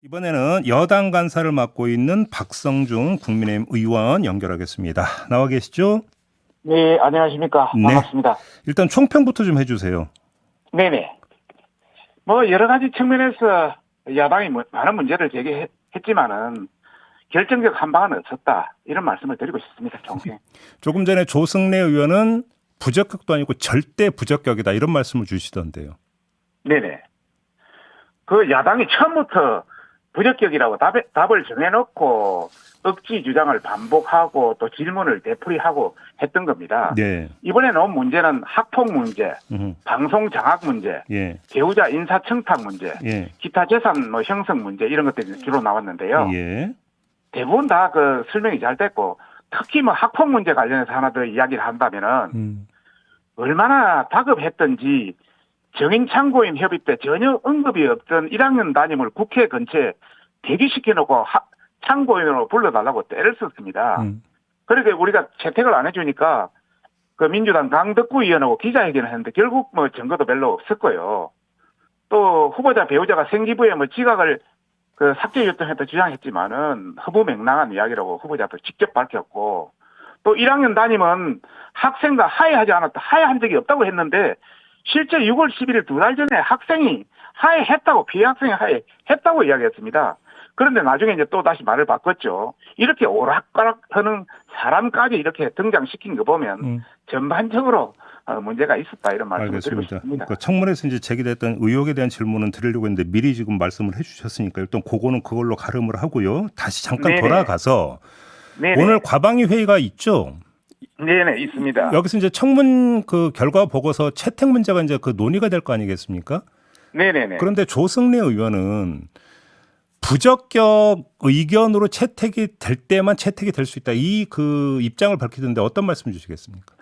이번에는 여당 간사를 맡고 있는 박성중 국민의힘 의원 연결하겠습니다. 나와 계시죠? 네, 안녕하십니까. 네. 반갑습니다. 일단 총평부터 좀 해주세요. 네네. 뭐, 여러 가지 측면에서 야당이 많은 문제를 제기했지만은 결정적 한 방은 없었다. 이런 말씀을 드리고 싶습니다. 총평. 조금 전에 조승래 의원은 부적격도 아니고 절대 부적격이다 이런 말씀을 주시던데요. 네네. 그 야당이 처음부터 부적격이라고 답을 정해놓고 억지 주장을 반복하고 또 질문을 되풀이하고 했던 겁니다. 네. 이번에 나온 문제는 학폭 문제, 방송 장악 문제, 예. 배우자 인사청탁 문제, 예. 기타 재산 형성 문제 이런 것들이 주로 나왔는데요. 예. 대부분 다 그 설명이 잘 됐고 특히 뭐 학폭 문제 관련해서 하나 더 이야기를 한다면은 얼마나 다급했던지 정인 참고인 협의 때 전혀 언급이 없던 1학년 담임을 국회 근처에 대기시켜놓고 참고인으로 불러달라고 때를 썼습니다. 그렇게 우리가 채택을 안 해주니까 그 민주당 강덕구 의원하고 기자회견을 했는데 결국 뭐 증거도 별로 없었고요. 또 후보자 배우자가 생기부에 뭐 지각을 그 삭제 요청했다 주장했지만은 허무맹랑한 이야기라고 후보자도 직접 밝혔고 또 1학년 담임은 학생과 하해하지 않았다. 하해한 적이 없다고 했는데 실제 6월 11일 두 달 전에 학생이 하해했다고 피해 학생이 하해했다고 이야기했습니다. 그런데 나중에 이제 또 다시 말을 바꿨죠. 이렇게 오락가락하는 사람까지 이렇게 등장시킨 거 보면 전반적으로 문제가 있었다 이런 말씀을 드리고 알겠습니다. 싶습니다. 그러니까 청문회에서 이제 제기됐던 의혹에 대한 질문은 드리려고 했는데 미리 지금 말씀을 해주셨으니까 일단 그거는 그걸로 가름을 하고요. 다시 잠깐 네네. 돌아가서 네네. 오늘 과방위 회의가 있죠. 네네 있습니다. 여기서 이제 청문 그 결과 보고서 채택 문제가 이제 그 논의가 될 거 아니겠습니까? 네네네. 그런데 조승래 의원은 부적격 의견으로 채택이 될 때만 채택이 될 수 있다. 이 그 입장을 밝히던데 어떤 말씀 주시겠습니까?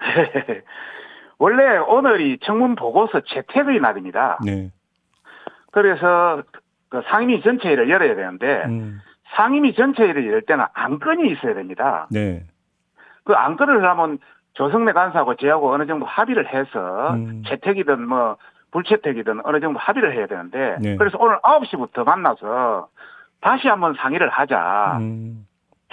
원래 오늘이 청문 보고서 채택의 날입니다. 네. 그래서 그 상임위 전체회의를 열어야 되는데 상임위 전체회의를 열 때는 안건이 있어야 됩니다. 네. 그 안건을 하면 조성래 간사하고 저하고 어느 정도 합의를 해서 채택이든 뭐 불채택이든 어느 정도 합의를 해야 되는데 네. 그래서 오늘 9시부터 만나서 다시 한번 상의를 하자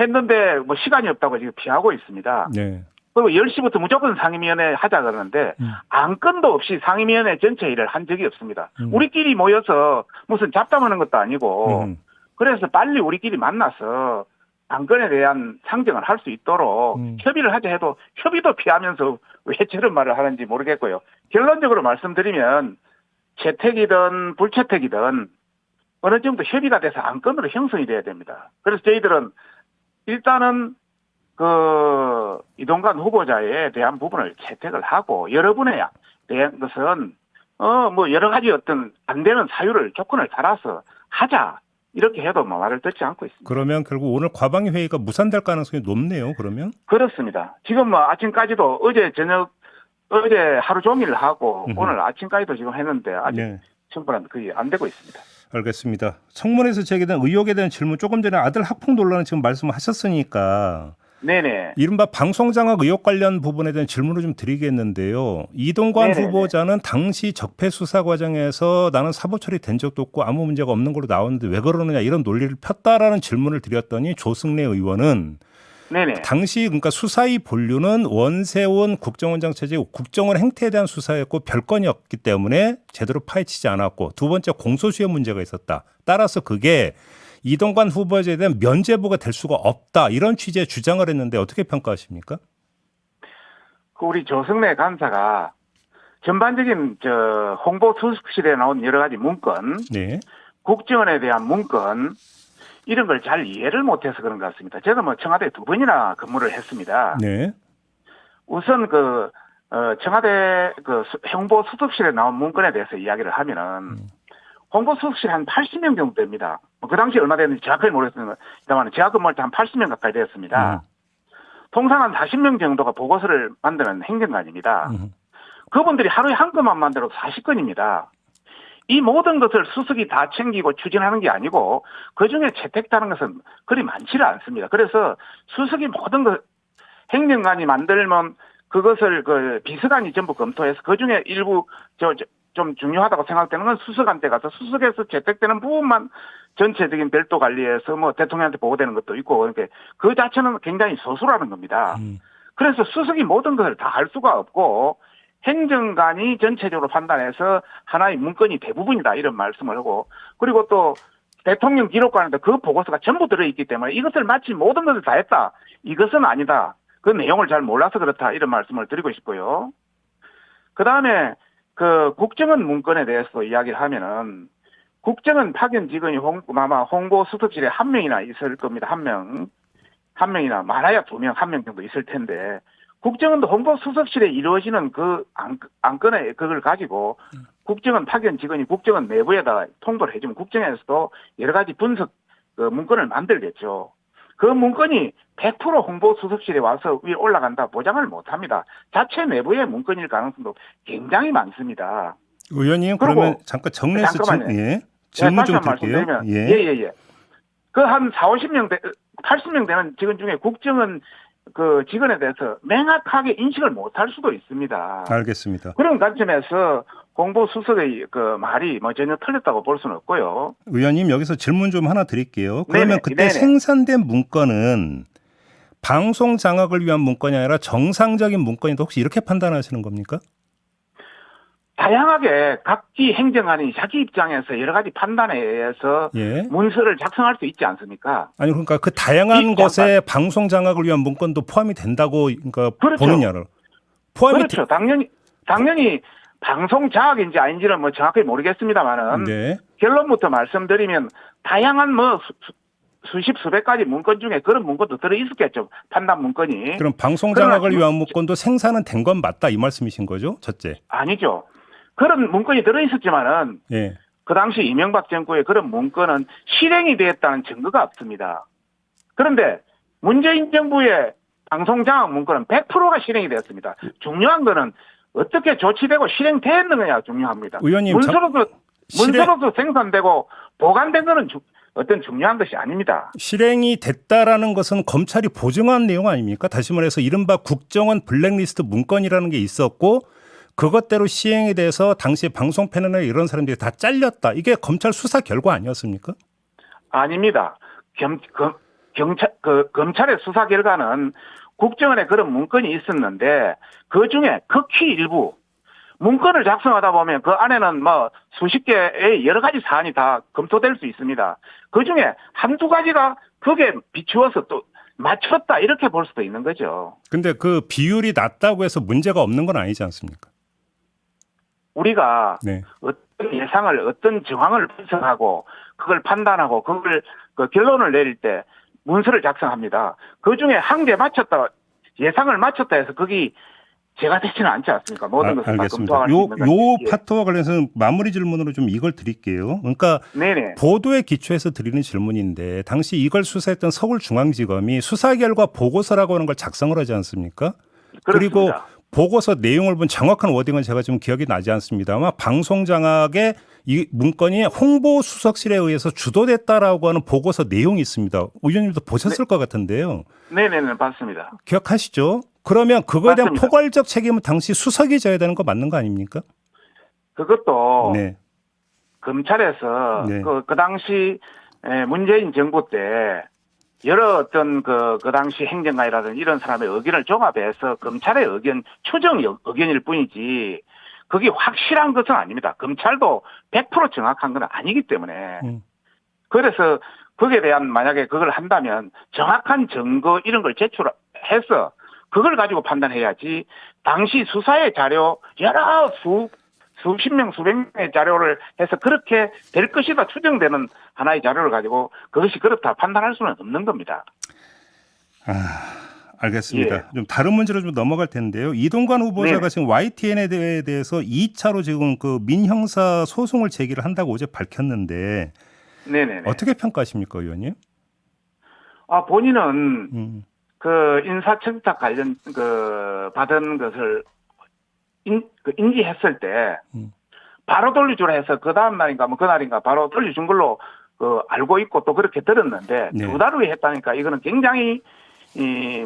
했는데 뭐 시간이 없다고 지금 피하고 있습니다. 네. 그리고 10시부터 무조건 상임위원회 하자 그러는데 안건도 없이 상임위원회 전체 일을 한 적이 없습니다. 우리끼리 모여서 무슨 잡담하는 것도 아니고 그래서 빨리 우리끼리 만나서 안건에 대한 상정을 할 수 있도록 협의를 하자 해도 협의도 피하면서 왜 저런 말을 하는지 모르겠고요. 결론적으로 말씀드리면 채택이든 불채택이든 어느 정도 협의가 돼서 안건으로 형성이 돼야 됩니다. 그래서 저희들은 일단은 그 이동관 후보자에 대한 부분을 채택을 하고 여러분에 대한 것은 뭐 여러 가지 어떤 안 되는 사유를 조건을 달아서 하자 이렇게 해도 뭐 말을 듣지 않고 있습니다. 그러면 결국 오늘 과방위 회의가 무산될 가능성이 높네요. 그러면 그렇습니다. 지금 뭐 아침까지도 어제 하루 종일 하고 오늘 아침까지도 지금 했는데 아직 네. 충분한 그게 안 되고 있습니다. 알겠습니다. 청문회에서 제기된 의혹에 대한 질문 조금 전에 아들 학폭 논란을 지금 말씀하셨으니까 네네. 이른바 방송장악 의혹 관련 부분에 대한 질문을 좀 드리겠는데요. 이동관 네네네. 후보자는 당시 적폐 수사 과정에서 나는 사법 처리된 적도 없고 아무 문제가 없는 걸로 나왔는데 왜 그러느냐 이런 논리를 폈다라는 질문을 드렸더니 조승래 의원은 네네. 당시 그러니까 수사의 본류는 원세훈 국정원장 체제 국정원 행태에 대한 수사였고 별건이었기 때문에 제대로 파헤치지 않았고 두 번째 공소시효 문제가 있었다. 따라서 그게 이동관 후보자에 대한 면죄부가 될 수가 없다. 이런 취지의 주장을 했는데 어떻게 평가하십니까? 그 우리 조승래 간사가 전반적인 홍보 수습실에 나온 여러 가지 문건, 네. 국정원에 대한 문건 이런 걸 잘 이해를 못해서 그런 것 같습니다. 제가 뭐 청와대 2번이나 근무를 했습니다. 네. 우선 청와대 홍보 수습실에 나온 문건에 대해서 이야기를 하면은 홍보 수습실 한 80명 정도 됩니다. 그 당시 얼마 됐는지 정확하게 모르겠습니다만 제가 근무할 때 한 80명 가까이 되었습니다. 통상 한 40명 정도가 보고서를 만드는 행정관입니다. 그분들이 하루에 한 건만 만들어도 40건입니다. 이 모든 것을 수석이 다 챙기고 추진하는 게 아니고 그중에 채택하는 것은 그리 많지는 않습니다. 그래서 수석이 모든 것 행정관이 만들면 그것을 그 비서관이 전부 검토해서 그중에 일부 좀 중요하다고 생각되는 건 수석한테 가서 수석에서 채택되는 부분만 전체적인 별도 관리해서 뭐 대통령한테 보고되는 것도 있고 그러니까 그 자체는 굉장히 소수라는 겁니다. 그래서 수석이 모든 것을 다 할 수가 없고 행정관이 전체적으로 판단해서 하나의 문건이 대부분이다 이런 말씀을 하고 그리고 또 대통령 기록관에도 그 보고서가 전부 들어있기 때문에 이것을 마치 모든 것을 다 했다. 이것은 아니다. 그 내용을 잘 몰라서 그렇다. 이런 말씀을 드리고 싶고요. 그 다음에 그 국정원 문건에 대해서 이야기를 하면은 국정원 파견 직원이 아마 홍보 수석실에 한 명이나 있을 겁니다. 한 명이나 많아야 2명, 1명 정도 있을 텐데 국정원도 홍보 수석실에 이루어지는 그 안건에 그걸 가지고 국정원 파견 직원이 국정원 내부에다 통보를 해주면 국정원에서도 여러 가지 분석 그 문건을 만들겠죠. 그 문건이 100% 홍보 수석실에 와서 위에 올라간다 보장을 못합니다. 자체 내부의 문건일 가능성도 굉장히 많습니다. 의원님 그러면 잠깐 정리해서 질문 좀 드릴게요. 예. 그 한 40, 50명 80명 되는 직원 중에 국정원 그 직원에 대해서 명확하게 인식을 못할 수도 있습니다. 알겠습니다. 그런 관점에서 홍보 수석의 그 말이 뭐 전혀 틀렸다고 볼 수는 없고요. 의원님 여기서 질문 좀 하나 드릴게요. 그러면 네네, 그때 네네. 생산된 문건은 방송 장악을 위한 문건이 아니라 정상적인 문건이다 혹시 이렇게 판단하시는 겁니까? 다양하게 각기 행정관이 자기 입장에서 여러 가지 판단에 의해서 문서를 작성할 수 있지 않습니까? 아니 그러니까 그 다양한 것에 방송 장악을 위한 문건도 포함이 된다고 그러니까 그렇죠. 보느냐를 포함이 그렇죠. 당연히 방송 장악인지 아닌지는 뭐 정확히 모르겠습니다만은 결론부터 말씀드리면 다양한 뭐 수십 수백 가지 문건 중에 그런 문건도 들어 있었겠죠. 판단 문건이. 그럼 방송 장악을 위한 문건도 생산은 된 건 맞다 이 말씀이신 거죠? 첫째. 아니죠. 그런 문건이 들어 있었지만은 그 당시 이명박 정부의 그런 문건은 실행이 되었다는 증거가 없습니다. 그런데 문재인 정부의 방송 장악 문건은 100%가 실행이 되었습니다. 중요한 거는 어떻게 조치되고 실행되었느냐가 중요합니다. 의원님, 문서로서 생산되고 보관된 거는 어떤 중요한 것이 아닙니다. 실행이 됐다라는 것은 검찰이 보증한 내용 아닙니까? 다시 말해서 이른바 국정원 블랙리스트 문건이라는 게 있었고 그것대로 시행이 돼서 당시 방송 패널이나 이런 사람들이 다 잘렸다. 이게 검찰 수사 결과 아니었습니까? 아닙니다. 검찰의 수사 결과는 국정원에 그런 문건이 있었는데 그 중에 극히 일부 문건을 작성하다 보면 그 안에는 뭐 수십 개의 여러 가지 사안이 다 검토될 수 있습니다. 그 중에 한두 가지가 그게 비추어서 또 맞췄다 이렇게 볼 수도 있는 거죠. 근데 그 비율이 낮다고 해서 문제가 없는 건 아니지 않습니까? 우리가 어떤 예상을 어떤 정황을 분석하고 그걸 판단하고 그걸 그 결론을 내릴 때 문서를 작성합니다. 그 중에 한 개 맞췄다 예상을 맞췄다 해서 거기 제가 되지는 않지 않습니까? 모든 것을 다 검토할 수 있는 요 파트와 관련해서 마무리 질문으로 좀 이걸 드릴게요. 그러니까 보도에 기초해서 드리는 질문인데 당시 이걸 수사했던 서울중앙지검이 수사 결과 보고서라고 하는 걸 작성을 하지 않습니까? 그렇습니다. 그리고 보고서 내용을 본 정확한 워딩은 제가 지금 기억이 나지 않습니다만 방송 장악의 이 문건이 홍보 수석실에 의해서 주도됐다라고 하는 보고서 내용이 있습니다. 의원님도 보셨을 것 같은데요. 네네네, 맞습니다. 기억하시죠? 그러면 그거에 대한 맞습니다. 포괄적 책임은 당시 수석이 져야 되는 거 맞는 거 아닙니까? 그것도 검찰에서 그 당시 문재인 정부 때 여러 어떤 그 당시 행정관이라든지 이런 사람의 의견을 종합해서 검찰의 의견, 추정 의견일 뿐이지 그게 확실한 것은 아닙니다. 검찰도 100% 정확한 건 아니기 때문에. 그래서 거기에 대한 만약에 그걸 한다면 정확한 증거 이런 걸 제출해서 그걸 가지고 판단해야지 당시 수사의 자료 여러 수십 명, 수백 명의 자료를 해서 그렇게 될 것이다 추정되는 하나의 자료를 가지고 그것이 그렇다 판단할 수는 없는 겁니다. 알겠습니다. 좀 다른 문제로 좀 넘어갈 텐데요. 이동관 후보자가 지금 YTN에 대해서 2차로 지금 그 민형사 소송을 제기를 한다고 어제 밝혔는데 어떻게 평가하십니까, 의원님? 본인은 그 인사청탁 관련 그 받은 것을 인지했을 때 바로 돌려주라 해서 그 다음 날인가 뭐 그날인가 바로 돌려준 걸로 알고 있고 또 그렇게 들었는데 2달 후에 했다니까 이거는 굉장히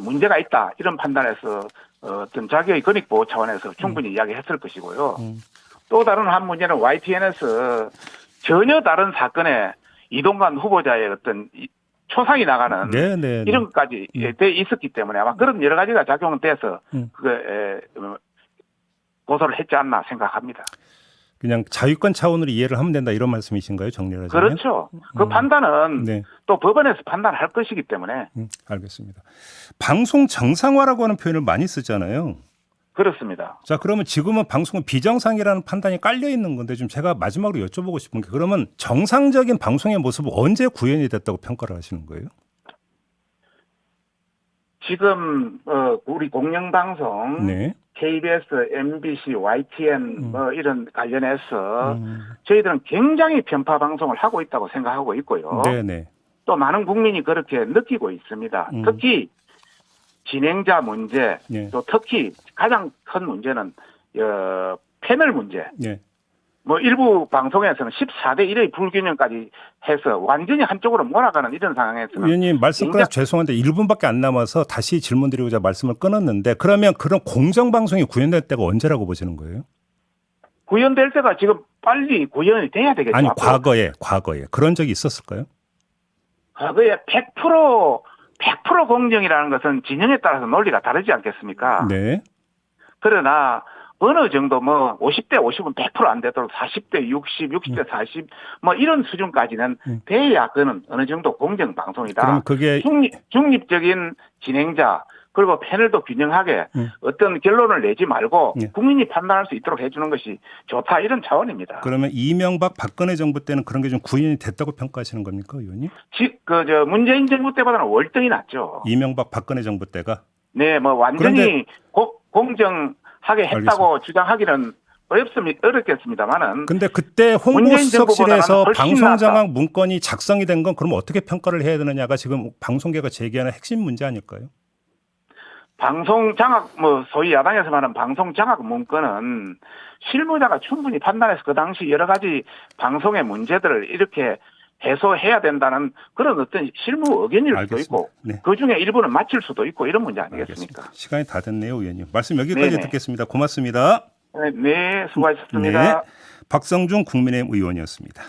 문제가 있다 이런 판단에서 어떤 자기의 권익보호 차원에서 충분히 이야기했을 것이고요. 또 다른 한 문제는 YTN에서 전혀 다른 사건에 이동관 후보자의 어떤 초상이 나가는 네네. 이런 것까지 돼 있었기 때문에 아마 그런 여러 가지가 작용돼서 고소를 했지 않나 생각합니다. 그냥 자유권 차원으로 이해를 하면 된다 이런 말씀이신가요, 정리를 하자면? 그렇죠. 그 판단은 네. 또 법원에서 판단할 것이기 때문에. 알겠습니다. 방송 정상화라고 하는 표현을 많이 쓰잖아요. 그렇습니다. 자, 그러면 지금은 방송은 비정상이라는 판단이 깔려 있는 건데 좀 제가 마지막으로 여쭤보고 싶은 게 그러면 정상적인 방송의 모습은 언제 구현이 됐다고 평가를 하시는 거예요? 지금 우리 공영방송 네. KBS, MBC, YTN 이런 관련해서 저희들은 굉장히 편파 방송을 하고 있다고 생각하고 있고요. 네네. 또 많은 국민이 그렇게 느끼고 있습니다. 특히 진행자 문제, 네. 또 특히 가장 큰 문제는 패널 문제. 네. 뭐 일부 방송에서는 14대 1의 불균형까지 해서 완전히 한쪽으로 몰아가는 이런 상황에서는 의원님 말씀 끊어서 죄송한데 1분밖에 안 남아서 다시 질문 드리고자 말씀을 끊었는데 그러면 그런 공정방송이 구현될 때가 언제라고 보시는 거예요? 구현될 때가 지금 빨리 구현이 돼야 되겠죠. 아니 앞으로. 과거에 그런 적이 있었을까요? 과거에 100% 공정이라는 것은 진영에 따라서 논리가 다르지 않겠습니까? 네. 그러나 어느 정도 뭐 50대 50은 100%안 되도록 40대 60, 60대 40 뭐 이런 수준까지는 돼야 그는 어느 정도 공정 방송이다. 그럼 그게 중립적인 진행자 그리고 패널도 균형하게 어떤 결론을 내지 말고 국민이 판단할 수 있도록 해주는 것이 좋다 이런 차원입니다. 그러면 이명박 박근혜 정부 때는 그런 게 좀 구현이 됐다고 평가하시는 겁니까, 의원님? 문재인 정부 때보다는 월등히 낫죠. 이명박 박근혜 정부 때가? 네, 뭐 완전히 공정하게 했다고 알겠습니다. 주장하기는 어렵겠습니다만은. 근데 그때 홍보수석실에서 방송장악 문건이 작성이 된 건 그럼 어떻게 평가를 해야 되느냐가 지금 방송계가 제기하는 핵심 문제 아닐까요? 방송장악, 소위 야당에서 말하는 방송장악 문건은 실무자가 충분히 판단해서 그 당시 여러 가지 방송의 문제들을 이렇게 해소해야 된다는 그런 어떤 실무 의견일 수도 알겠습니다. 있고 네. 그중에 일부는 맞출 수도 있고 이런 문제 아니겠습니까? 알겠습니다. 시간이 다 됐네요, 의원님. 말씀 여기까지 네네. 듣겠습니다. 고맙습니다. 네, 수고하셨습니다. 네, 박성중 국민의힘 의원이었습니다.